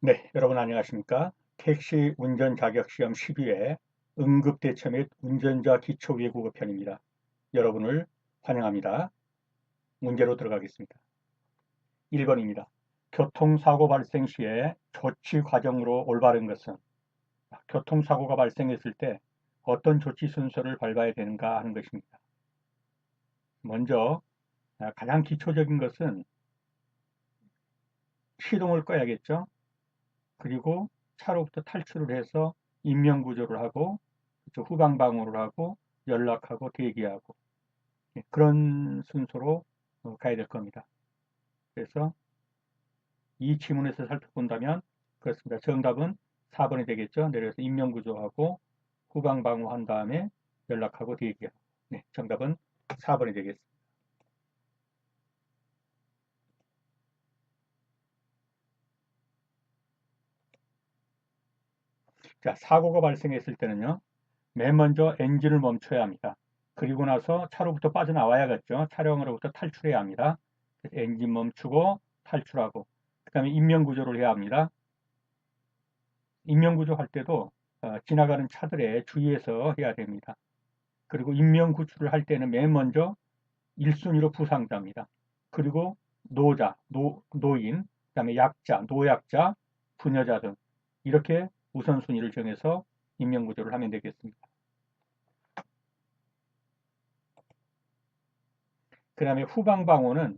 네, 여러분 안녕하십니까? 택시 운전자격시험 12회 응급대처 및 운전자 기초회화 편입니다. 여러분을 환영합니다. 문제로 들어가겠습니다. 1번입니다. 교통사고 발생 시에 조치 과정으로 올바른 것은? 교통사고가 발생했을 때 어떤 조치 순서를 밟아야 되는가 하는 것입니다. 먼저 가장 기초적인 것은 시동을 꺼야겠죠. 그리고 차로부터 탈출을 해서 인명구조를 하고 후방방어를 하고 연락하고 대기하고 그런 순서로 가야 될 겁니다. 그래서 이 지문에서 살펴본다면 그렇습니다. 정답은 4번이 되겠죠. 내려서 인명구조하고 후방방어한 다음에 연락하고 대기하고. 네, 정답은 4번이 되겠습니다. 자, 사고가 발생했을 때는요. 맨 먼저 엔진을 멈춰야 합니다. 그리고 나서 차로부터 빠져나와야겠죠. 차량으로부터 탈출해야 합니다. 엔진 멈추고 탈출하고 그 다음에 인명구조를 해야 합니다. 인명구조 할 때도 지나가는 차들에 주의해서 해야 됩니다. 그리고 인명구출을 할 때는 맨 먼저 1순위로 부상자입니다. 그리고 노자, 노인, 그 다음에 약자, 노약자, 부녀자 등 이렇게 우선순위를 정해서 인명구조를 하면 되겠습니다. 그 다음에 후방방어는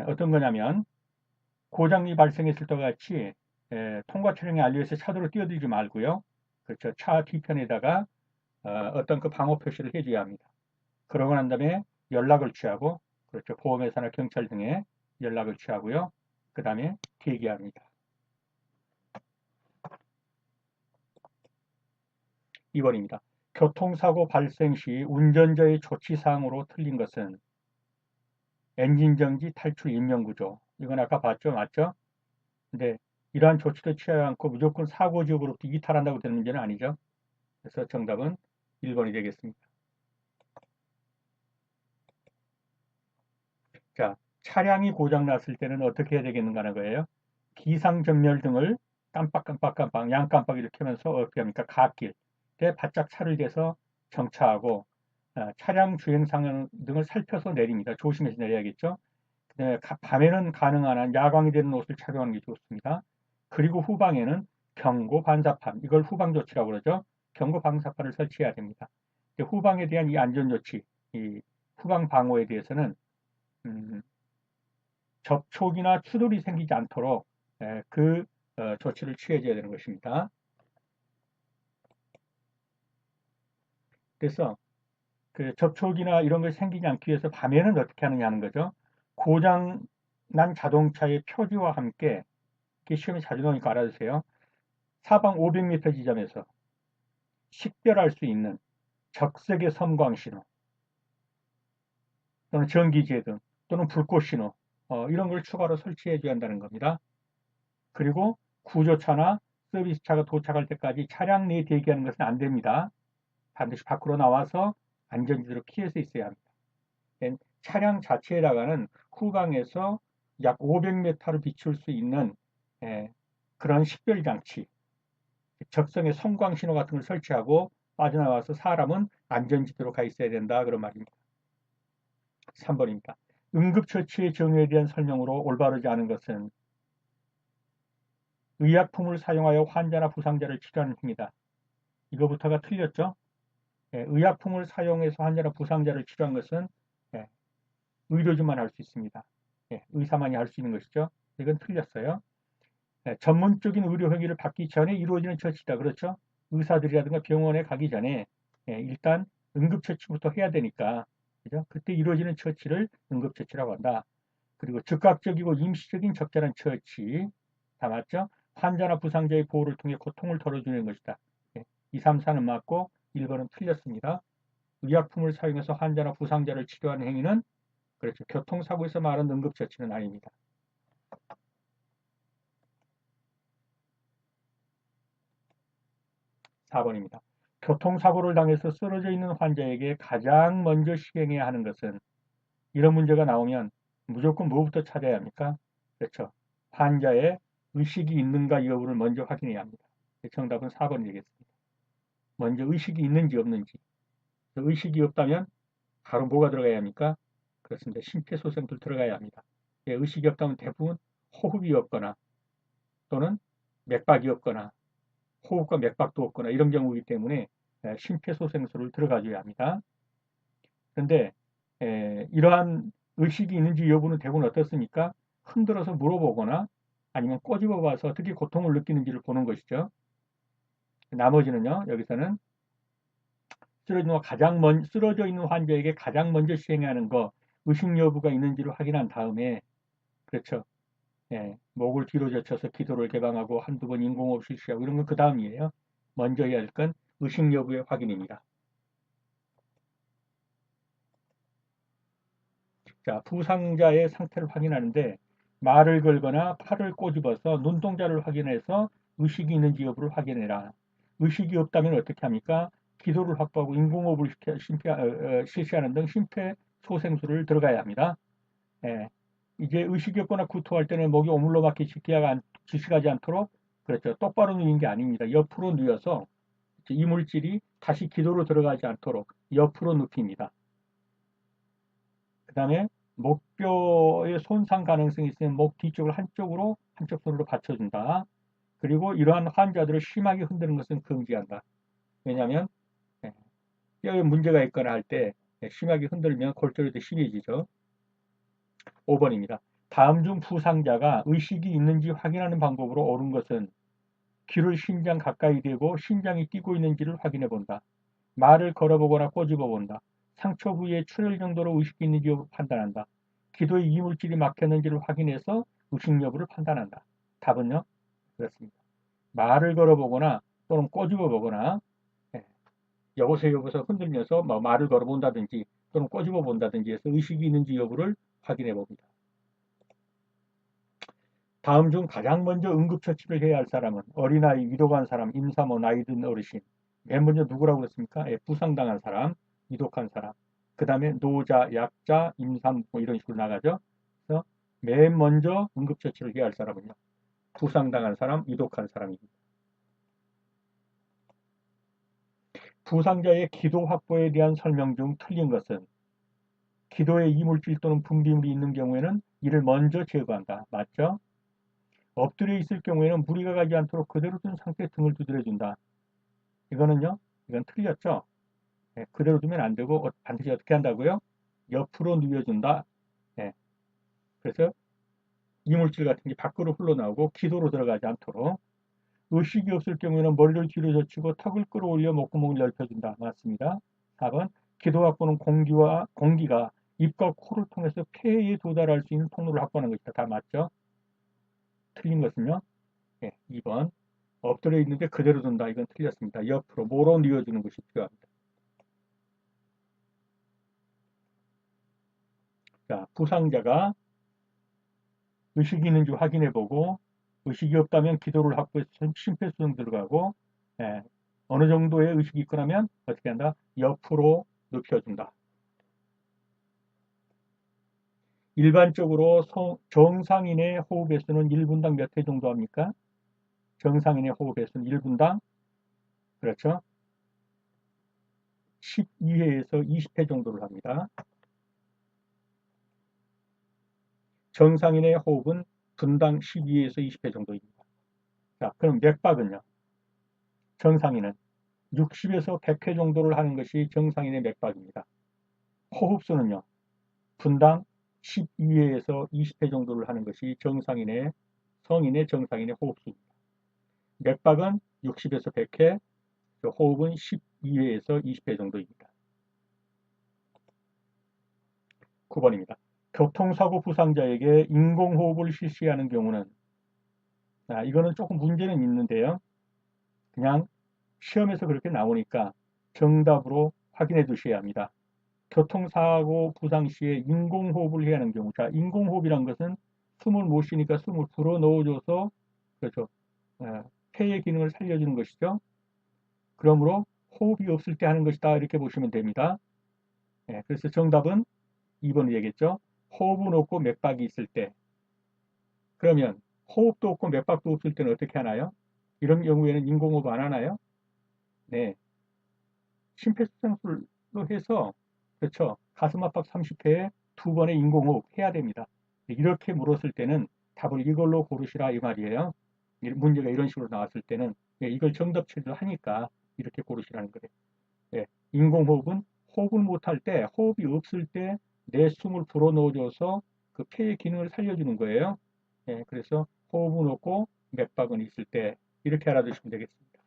어떤 거냐면 고장이 발생했을 때 같이 통과 차량에 알려서 차도로 뛰어들지 말고요. 그렇죠. 차 뒤편에다가 어떤 그 방어 표시를 해줘야 합니다. 그러고 난 다음에 연락을 취하고 그렇죠. 보험회사나 경찰 등에 연락을 취하고요. 그 다음에 대기합니다. 2번입니다. 교통사고 발생 시 운전자의 조치사항으로 틀린 것은 엔진 정지, 탈출, 인명구조. 이건 아까 봤죠? 맞죠? 근데 이러한 조치도 취하지 않고 무조건 사고 지역으로부터 이탈한다고 되는 문제는 아니죠. 그래서 정답은 1번이 되겠습니다. 자, 차량이 고장 났을 때는 어떻게 해야 되겠는가 하는 거예요. 기상전멸 등을 깜빡깜빡깜빡 양깜빡이를 켜면서 어떻게 합니까? 갓길에 바짝 차를 대서 정차하고 차량 주행 상황 등을 살펴서 내립니다. 조심해서 내려야겠죠. 그다음에 밤에는 가능한 한 야광이 되는 옷을 착용하는 게 좋습니다. 그리고 후방에는 경고 반사판, 이걸 후방 조치라고 그러죠. 경고 반사판을 설치해야 됩니다. 후방에 대한 이 안전 조치, 이 후방 방어에 대해서는 접촉이나 추돌이 생기지 않도록 그 조치를 취해줘야 되는 것입니다. 그래서 그 접촉이나 이런 것이 생기지 않기 위해서 밤에는 어떻게 하느냐 하는 거죠. 고장 난 자동차의 표지와 함께 시험에 자주 나오니까 알아주세요. 사방 500m 지점에서 식별할 수 있는 적색의 섬광 신호 또는 전기제등 또는 불꽃 신호 이런 걸 추가로 설치해 줘야 한다는 겁니다. 그리고 구조차나 서비스차가 도착할 때까지 차량 내에 대기하는 것은 안 됩니다. 반드시 밖으로 나와서 안전지대로 피해서 있어야 합니다. 차량 자체에다가는 후방에서 약 500m를 비출 수 있는 그런 식별장치, 적성의 성광 신호 같은 걸 설치하고 빠져나와서 사람은 안전지대로 가 있어야 된다 그런 말입니다. 3번입니다. 응급처치의 정의에 대한 설명으로 올바르지 않은 것은 의약품을 사용하여 환자나 부상자를 치료하는 행위다. 이거부터가 틀렸죠? 의약품을 사용해서 환자나 부상자를 치료한 것은 의료진만 할 수 있습니다. 의사만이 할 수 있는 것이죠. 이건 틀렸어요. 전문적인 의료 행위를 받기 전에 이루어지는 처치다. 그렇죠? 의사들이라든가 병원에 가기 전에 일단 응급처치부터 해야 되니까 그죠? 그때 이루어지는 처치를 응급처치라고 한다. 그리고 즉각적이고 임시적인 적절한 처치 다 맞죠? 환자나 부상자의 보호를 통해 고통을 덜어주는 것이다. 2, 3, 4는 맞고 1번은 틀렸습니다. 의약품을 사용해서 환자나 부상자를 치료하는 행위는 그렇죠. 교통사고에서 말하는 응급처치는 아닙니다. 4번입니다. 교통사고를 당해서 쓰러져 있는 환자에게 가장 먼저 시행해야 하는 것은 이런 문제가 나오면 무조건 뭐부터 찾아야 합니까? 그렇죠. 환자의 의식이 있는가 여부를 먼저 확인해야 합니다. 정답은 4번이 되겠습니다. 먼저 의식이 있는지 없는지. 의식이 없다면 바로 뭐가 들어가야 합니까? 그렇습니다. 심폐소생술 들어가야 합니다. 의식이 없다면 대부분 호흡이 없거나 또는 맥박이 없거나 호흡과 맥박도 없거나 이런 경우이기 때문에 심폐소생술을 들어가줘야 합니다. 그런데 이러한 의식이 있는지 여부는 대부분 어떻습니까? 흔들어서 물어보거나 아니면 꼬집어 봐서 어떻게 고통을 느끼는지를 보는 것이죠. 나머지는요, 여기서는 쓰러져 있는 환자에게 가장 먼저 시행해야 하는 거, 의식 여부가 있는지를 확인한 다음에, 그렇죠. 목을 뒤로 젖혀서 기도를 개방하고 한두 번 인공호흡 실시하고 이런 건 그 다음이에요. 먼저 해야 할 건 의식 여부의 확인입니다. 자, 부상자의 상태를 확인하는데 말을 걸거나 팔을 꼬집어서 눈동자를 확인해서 의식이 있는지 여부를 확인해라. 의식이 없다면 어떻게 합니까? 기도를 확보하고 인공호흡을 실시하는 등 심폐소생술을 들어가야 합니다. 이제 의식이 없거나 구토할 때는 목이 오물러 막히 지식하지 않도록 그렇죠. 똑바로 누인 게 아닙니다. 옆으로 누워서 이물질이 다시 기도로 들어가지 않도록 옆으로 눕힙니다. 그 다음에 목뼈의 손상 가능성이 있으면 목 뒤쪽을 한쪽 손으로 받쳐준다. 그리고 이러한 환자들을 심하게 흔드는 것은 금지한다. 왜냐하면 뼈에 문제가 있거나 할 때 심하게 흔들면 골절도 심해지죠. 5번입니다. 다음 중 부상자가 의식이 있는지 확인하는 방법으로 옳은 것은 귀를 심장 가까이 대고 심장이 뛰고 있는지를 확인해 본다. 말을 걸어보거나 꼬집어 본다. 상처 부위에 출혈 정도로 의식이 있는지 여부를 판단한다. 기도에 이물질이 막혔는지를 확인해서 의식 여부를 판단한다. 답은요? 그렇습니다. 말을 걸어보거나 또는 꼬집어 보거나 여보세요 흔들면서 말을 걸어본다든지 또는 꼬집어 본다든지 해서 의식이 있는지 여부를 확인해 봅니다. 다음 중 가장 먼저 응급처치를 해야 할 사람은 어린아이, 위독한 사람, 임산모, 나이 든 어르신. 맨 먼저 누구라고 그랬습니까? 부상당한 사람, 위독한 사람. 그 다음에 노자, 약자, 임산모 이런 식으로 나가죠. 그래서 맨 먼저 응급처치를 해야 할 사람은요. 부상당한 사람, 위독한 사람입니다. 부상자의 기도 확보에 대한 설명 중 틀린 것은 기도에 이물질 또는 분비물이 있는 경우에는 이를 먼저 제거한다. 맞죠? 엎드려 있을 경우에는 무리가 가지 않도록 그대로 둔 상태에 등을 두드려준다. 이건 틀렸죠? 그대로 두면 안 되고 반드시 어떻게 한다고요? 옆으로 누워준다. 그래서 이물질 같은 게 밖으로 흘러나오고 기도로 들어가지 않도록. 의식이 없을 경우에는 머리를 뒤로 젖히고 턱을 끌어올려 목구멍을 넓혀준다. 맞습니다. 4번 기도 확보는 공기가 입과 코를 통해서 폐에 도달할 수 있는 통로를 확보하는 것이다. 다 맞죠? 틀린 것은요. 2번 엎드려 있는데 그대로 둔다. 이건 틀렸습니다. 옆으로 모로 뉘어주는 것이 필요합니다. 자, 부상자가 의식이 있는지 확인해보고 의식이 없다면 기도를 확보해서 심폐소생 들어가고 어느 정도의 의식이 있거나면 어떻게 한다? 옆으로 눕혀준다. 일반적으로 정상인의 호흡 횟수는 1분당 몇 회 정도 합니까? 정상인의 호흡 횟수는 1분당 그렇죠? 12회에서 20회 정도를 합니다. 정상인의 호흡은 분당 12에서 20회 정도입니다. 자, 그럼 맥박은요? 정상인은 60에서 100회 정도를 하는 것이 정상인의 맥박입니다. 호흡수는요? 분당 12회에서 20회 정도를 하는 것이 성인의 정상인의 호흡수입니다. 맥박은 60에서 100회, 호흡은 12회에서 20회 정도입니다. 9번입니다. 교통사고 부상자에게 인공호흡을 실시하는 경우는 이거는 조금 문제는 있는데요. 그냥 시험에서 그렇게 나오니까 정답으로 확인해 두셔야 합니다. 교통사고 부상 시에 인공호흡을 해야 하는 경우. 자, 인공호흡이란 것은 숨을 못 쉬니까 숨을 불어 넣어줘서 그렇죠. 폐의 기능을 살려주는 것이죠. 그러므로 호흡이 없을 때 하는 것이다. 이렇게 보시면 됩니다. 그래서 정답은 2번이 되겠죠. 호흡은 없고 맥박이 있을 때. 그러면 호흡도 없고 맥박도 없을 때는 어떻게 하나요? 이런 경우에는 인공호흡 안 하나요? 네. 심폐소생술로 해서, 그렇죠. 가슴압박 30회에 2번의 인공호흡 해야 됩니다. 이렇게 물었을 때는 답을 이걸로 고르시라 이 말이에요. 문제가 이런 식으로 나왔을 때는 이걸 정답치를 하니까 이렇게 고르시라는 거예요. 예, 인공호흡은 호흡을 못할 때, 호흡이 없을 때 내 숨을 불어넣어줘서 그 폐의 기능을 살려주는 거예요. 예, 그래서 호흡은 없고 맥박은 있을 때 이렇게 알아두시면 되겠습니다.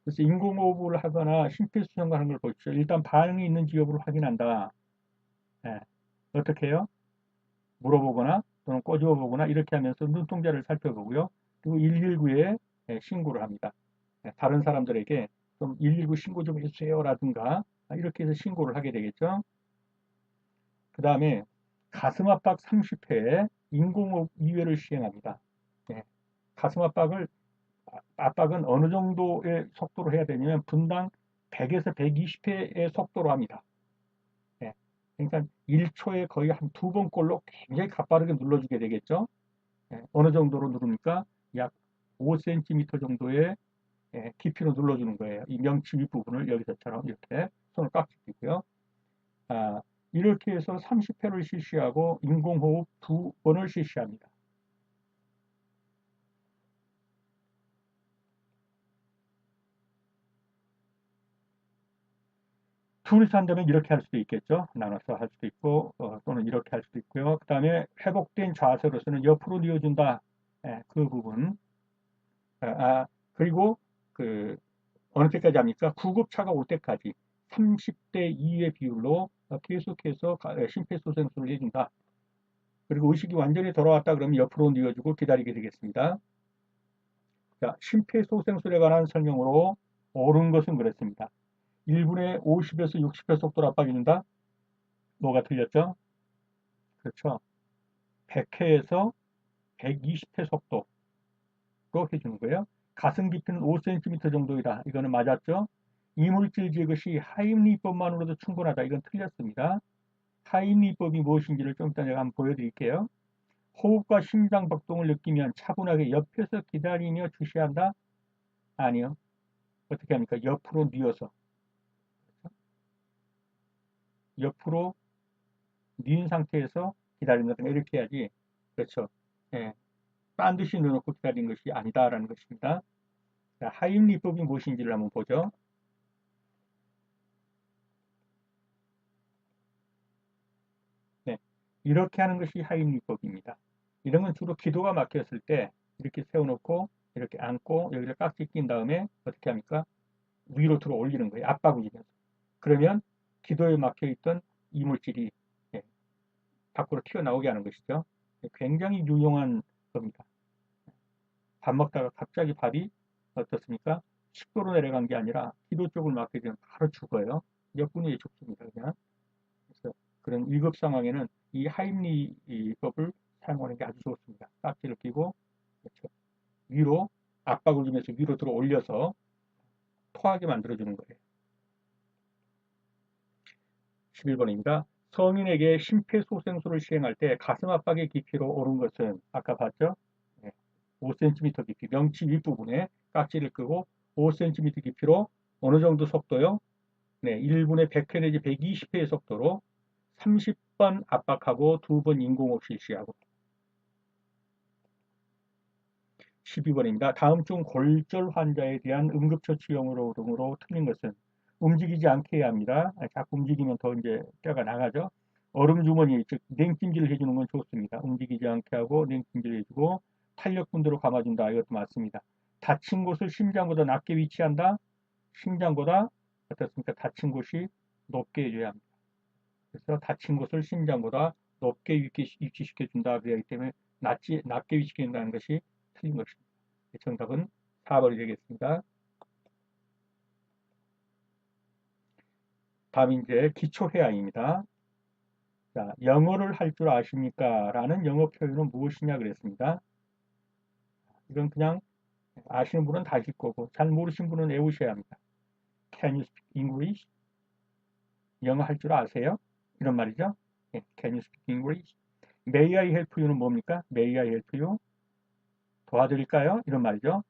그래서 인공호흡을 하거나 심폐소생술 하는 걸 보십시오. 일단 반응이 있는지 여부를 확인한다. 예, 어떻게 해요? 물어보거나 또는 꼬집어 보거나 이렇게 하면서 눈동자를 살펴보고요. 그리고 119에 신고를 합니다. 다른 사람들에게 좀 119 신고 좀 해주세요라든가 이렇게 해서 신고를 하게 되겠죠. 그 다음에 가슴압박 30회에 인공호흡 2회를 시행합니다. 가슴 압박은 어느 정도의 속도로 해야 되냐면 분당 100에서 120회의 속도로 합니다. 그러니까 1초에 거의 한 2번꼴로 굉장히 가빠르게 눌러주게 되겠죠. 어느 정도로 누릅니까? 약 5cm 정도의 깊이로 눌러주는 거예요. 이 명치 윗부분을 여기서처럼 이렇게 손을 꽉 쥐고요. 이렇게 해서 30회를 실시하고 인공호흡 2번을 실시합니다. 둘이서 한다면 이렇게 할 수도 있겠죠. 나눠서 할 수도 있고 또는 이렇게 할 수도 있고요. 그 다음에 회복된 자세로서는 옆으로 뉘어준다. 그 부분. 그리고 그 어느 때까지 합니까? 구급차가 올 때까지 30대 2의 비율로 계속해서 심폐소생술을 해준다. 그리고 의식이 완전히 돌아왔다 그러면 옆으로 뉘어주고 기다리게 되겠습니다. 자, 심폐소생술에 관한 설명으로 옳은 것은 그렇습니다. 1분에 50에서 60회 속도로 압박해준다. 뭐가 틀렸죠? 그렇죠. 100회에서 120회 속도로 해주는 거예요. 가슴 깊이는 5cm 정도이다. 이거는 맞았죠? 이물질 제거 시 하임리법만으로도 충분하다. 이건 틀렸습니다. 하임리법이 무엇인지를 좀 이따 제가 한번 보여드릴게요. 호흡과 심장 박동을 느끼면 차분하게 옆에서 기다리며 주시한다? 아니요. 어떻게 합니까? 옆으로 뉘어서. 옆으로 뉘은 상태에서 기다린다. 이렇게 해야지. 그렇죠. 예. 반드시 넣어놓고 기다리는 것이 아니다라는 것입니다. 자, 하임리법이 무엇인지를 한번 보죠. 네. 이렇게 하는 것이 하임리법입니다. 이런 건 주로 기도가 막혔을 때 이렇게 세워놓고 이렇게 앉고 여기를 깍지 낀 다음에 어떻게 합니까? 위로 들어 올리는 거예요. 압박을 주면서. 그러면 기도에 막혀있던 이물질이 밖으로 튀어나오게 하는 것이죠. 굉장히 유용한 겁니다. 밥 먹다가 갑자기 밥이 어떻습니까? 식도로 내려간 게 아니라 기도 쪽을 막게 되면 바로 죽어요. 몇 분위에 죽습니다. 그냥. 그래서 그런 위급 상황에는 이 하임리법을 사용하는 게 아주 좋습니다. 깍지를 끼고 그렇죠. 위로 압박을 주면서 위로 들어 올려서 토하게 만들어주는 거예요. 11번입니다. 성인에게 심폐소생술을 시행할 때 가슴 압박의 깊이로 오른 것은 아까 봤죠? 5cm 깊이, 명치 윗부분에 깍지를 끄고 5cm 깊이로 어느 정도 속도요? 1분에 100회 내지 120회의 속도로 30번 압박하고 2번 인공호흡 실시하고 12번입니다. 다음 중 골절 환자에 대한 응급처치용으로 등으로 틀린 것은 움직이지 않게 해야 합니다. 자꾸 움직이면 더 이제 뼈가 나가죠. 얼음 주머니, 즉 냉찜질을 해주는 건 좋습니다. 움직이지 않게 하고 냉찜질 해주고 탄력분대로 감아준다. 이것도 맞습니다. 다친 곳을 심장보다 낮게 위치한다. 심장보다 어떻습니까? 다친 곳이 높게 해줘야 합니다. 그래서 다친 곳을 심장보다 높게 위치시켜준다. 그렇기 때문에 낮게 위치시킨다는 것이 틀린 것입니다. 정답은 4번이 되겠습니다. 다음 이제 기초회화입니다. 자, 영어를 할 줄 아십니까? 라는 영어 표현은 무엇이냐 그랬습니다. 이건 그냥 아시는 분은 다 아실 거고 잘 모르신 분은 외우셔야 합니다. Can you speak English? 영어 할 줄 아세요? 이런 말이죠. Can you speak English? May I help you는 뭡니까? May I help you? 도와드릴까요? 이런 말이죠.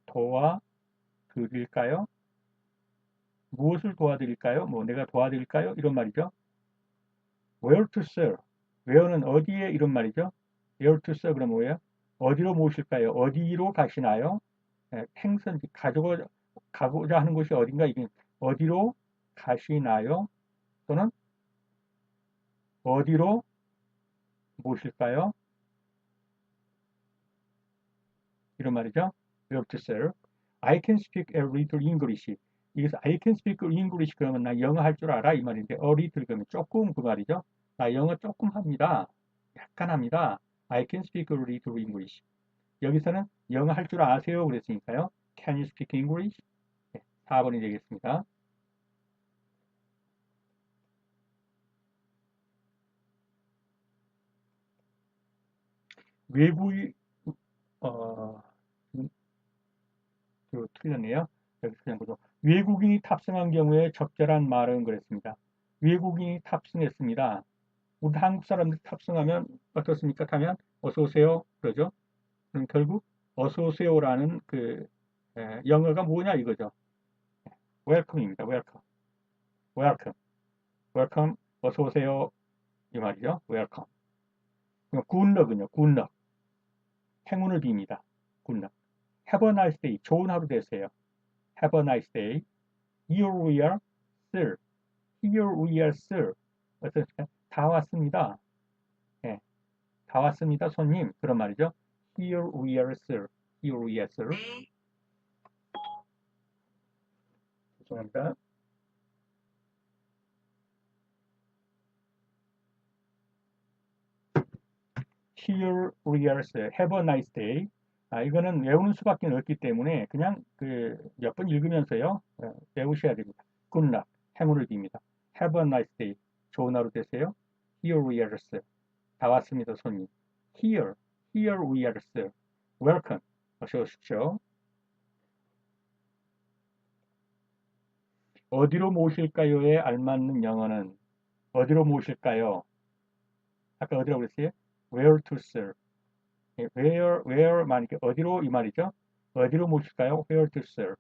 도와드릴까요? 무엇을 도와드릴까요? 뭐 내가 도와드릴까요? 이런 말이죠. Where to sir? where는 어디에 이런 말이죠. Where to sir 그럼 뭐예요? 어디로 모실까요? 어디로 가시나요? 행선지 가고자 하는 곳이 어딘가 이게 어디로 가시나요? 또는 어디로 모실까요? 이런 말이죠. Where to sir? I can speak a little English. 여기서 I can speak English 그러면 나 영어 할 줄 알아 이 말인데 a little 그러면 조금 그 말이죠. 나 영어 조금 합니다. 약간 합니다. I can speak a little English. 여기서는 영어 할 줄 아세요? 그랬으니까요. Can you speak English? 4번이 되겠습니다. 외국이 틀렸네요. 여기 그냥 보죠. 외국인이 탑승한 경우에 적절한 말은 그랬습니다. 외국인이 탑승했습니다. 우리 한국 사람들 탑승하면 어떻습니까? 타면 어서 오세요 그러죠. 그럼 결국 어서 오세요라는 그 영어가 뭐냐 이거죠. 웰컴입니다. 웰컴. 웰컴. 웰컴. 어서 오세요. 이 말이죠. 웰컴. 굿럭은요. 굿럭. 행운을 빕니다. 굿럭. Have a nice day. 좋은 하루 되세요. Have a nice day. Here we are, sir. Here we are, sir. 어떻습니까? 다 왔습니다. 예, 다 왔습니다, 손님. 그런 말이죠. Here we are, sir. Here we are, sir. 죄송합니다. Here we are, sir. Have a nice day. 이거는 외우는 수밖에 없기 때문에 그냥 그 몇 번 읽으면서요. 외우셔야 됩니다. Good luck. 행운을 빕니다. Have a nice day. 좋은 하루 되세요. Here we are, sir. 다 왔습니다, 손님. Here we are, sir. Welcome. 어서 오십시오. 어디로 모실까요에 알맞는 영어는 어디로 모실까요? 아까 어디라고 그랬어요? Where to, sir. where 만약에 어디로 이 말이죠. 어디로 모실까요? Where to, sir.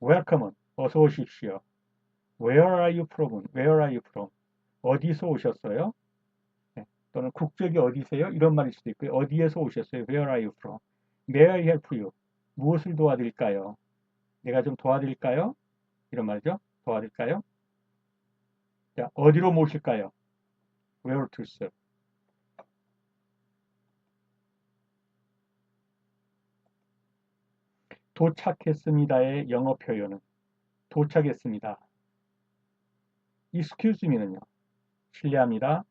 Welcome은 어서 오십시오. Where are you from? Where are you from? 어디서 오셨어요? 또는 국적이 어디세요? 이런 말일 수도 있고요. 어디에서 오셨어요? Where are you from? May I help you? 무엇을 도와드릴까요? 내가 좀 도와드릴까요? 이런 말이죠. 도와드릴까요? 자, 어디로 모실까요? Where to, sir. 도착했습니다의 영어 표현은 도착했습니다. Excuse me는요. 실례합니다.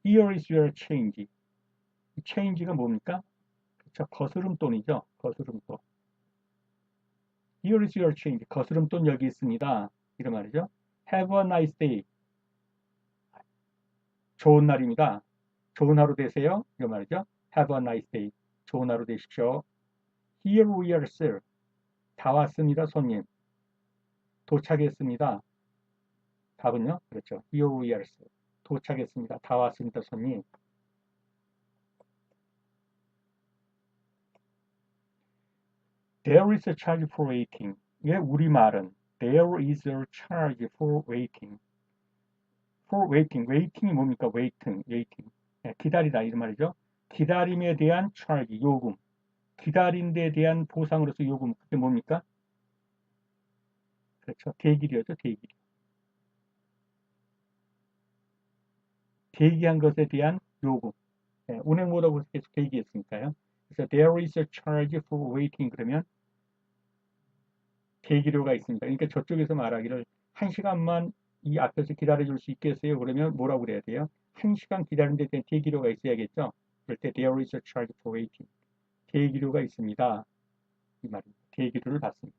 Here is your change. 이 change가 뭡니까? 그쵸, 거스름돈이죠. 거스름돈. Here is your change. 거스름돈 여기 있습니다. 이런 말이죠. Have a nice day. 좋은 날입니다. 좋은 하루 되세요. 이런 말이죠. Have a nice day. 좋은 하루 되십시오. Here we are, sir. 다 왔습니다, 손님. 도착했습니다. 답은요? 그렇죠. Here we are, sir. 도착했습니다. 다 왔습니다, 손님. There is a charge for waiting. 예, 우리말은 There is a charge for waiting. For waiting. waiting이 뭡니까? waiting. 예, 기다리다 이런 말이죠. 기다림에 대한 charge, 요금. 기다린 데 대한 보상으로서 요금. 그게 뭡니까? 그렇죠. 대기료죠. 대기료. 대기한 것에 대한 요금. 예, 운행 못하고 계속 대기했으니까요. 그래서 there is a charge for waiting 그러면 대기료가 있습니다. 그러니까 저쪽에서 말하기를 1시간만 이 앞에서 기다려줄 수 있겠어요? 그러면 뭐라고 그래야 돼요? 1시간 기다리는 데 대한 대기료가 있어야겠죠? 그럴 때 there is a charge for waiting. 대기료가 있습니다. 이 말입니다. 대기료를 받습니다.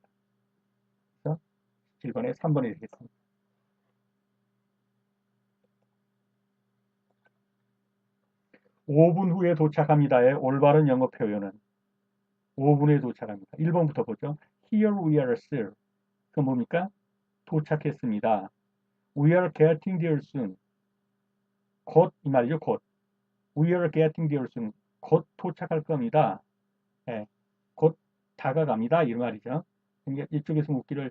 그래서 7번에 3번이 되겠습니다. (5분) 후에 도착합니다의 올바른 영어 표현은 5분에 도착합니다. 1번부터 보죠. Here we are, sir. 그건 뭡니까? 도착했습니다. We are getting there soon. 곧 이 말이죠. 곧. We are getting there soon. 곧 도착할 겁니다. 예, 곧 다가갑니다. 이 말이죠. 이쪽에서 묻기를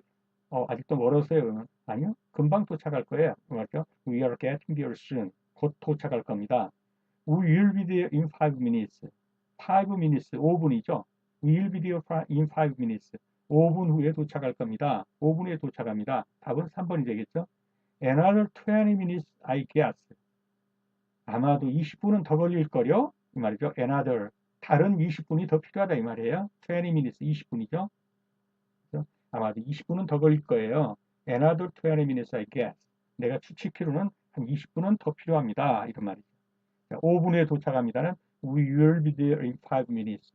아직도 멀었어요. 그러면 아니요. 금방 도착할 거예요. 맞죠? We are getting there soon. 곧 도착할 겁니다. We will be there in 5 minutes. 5 minutes, 5분이죠. We will be there in 5 minutes. 5분 후에 도착할 겁니다. 5분 후에 도착합니다. 답은 3번이 되겠죠. Another 20 minutes, I guess. 아마도 20분은 더 걸릴 거요. 이 말이죠. Another. 다른 20분이 더 필요하다 이 말이에요. 20 minutes, 20분이죠. 아마도 20분은 더 걸릴 거예요. Another 20 minutes, I guess. 내가 추측키로는 한 20분은 더 필요합니다. 이런 말이죠. 5분 후에 도착합니다는 We will be there in 5 minutes.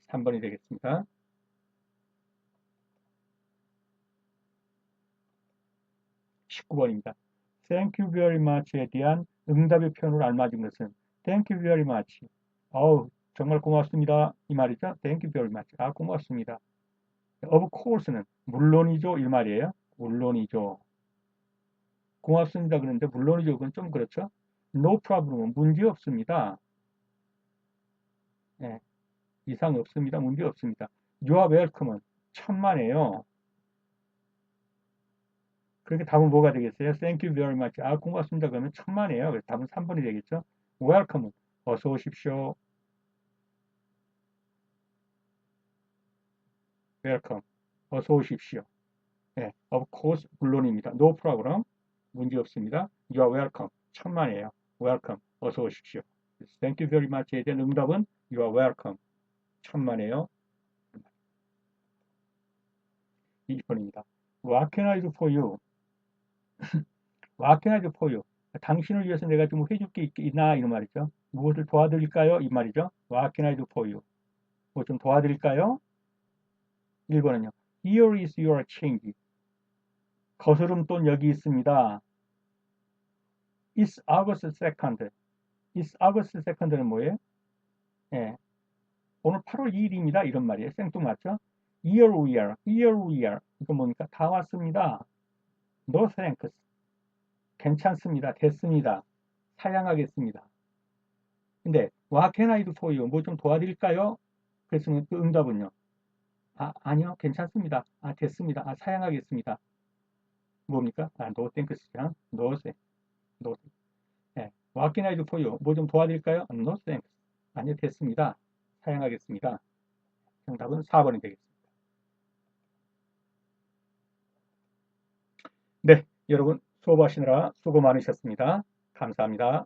3번이 되겠습니다. 19번입니다. Thank you very much에 대한 응답의 표현으로 알맞은 것은 Thank you very much. 정말 고맙습니다. 이 말이죠. Thank you very much. 고맙습니다. Of course는 물론이죠. 이 말이에요. 물론이죠. 고맙습니다. 그런데 물론이죠. 그건 좀 그렇죠. No problem은 문제 없습니다. 네, 이상 없습니다. 문제 없습니다. You are welcome은 천만에요. 그러니까 답은 뭐가 되겠어요? Thank you very much. 고맙습니다. 그러면 천만에요. 그래서 답은 3번이 되겠죠. Welcome은 어서 오십시오. Welcome. 어서 오십시오. 네, of course 물론입니다. No problem. 문제 없습니다. You are welcome. 천만에요. Welcome. 어서 오십시오. Thank you very much에 대한 응답은 You are welcome. 천만에요. 20번입니다. What can I do for you? What can I do for you? 당신을 위해서 내가 좀 해줄 게 있나? 이런 말이죠. 무엇을 도와드릴까요? 이 말이죠. What can I do for you? 뭐 좀 도와드릴까요? 1번은요. Here is your change. 거스름돈 여기 있습니다. It's August 2nd. It's August 2nd는 뭐예요? 예. 오늘 8월 2일입니다. 이런 말이에요. 생뚱맞죠? Here we are. Here we are. 이거 뭡니까? 다 왔습니다. No thanks. 괜찮습니다. 됐습니다. 사양하겠습니다. 근데 What can I do for you? 뭐 좀 도와드릴까요? 그랬으면 그 응답은요. 아니요. 괜찮습니다. 됐습니다. 사양하겠습니다. 뭡니까? No thanks죠. No thanks. No thanks. 네. What can I do for you? 뭐 좀 도와드릴까요? No thanks. 아니요. 됐습니다. 사양하겠습니다. 정답은 4번이 되겠습니다. 네. 여러분 수업하시느라 수고 많으셨습니다. 감사합니다.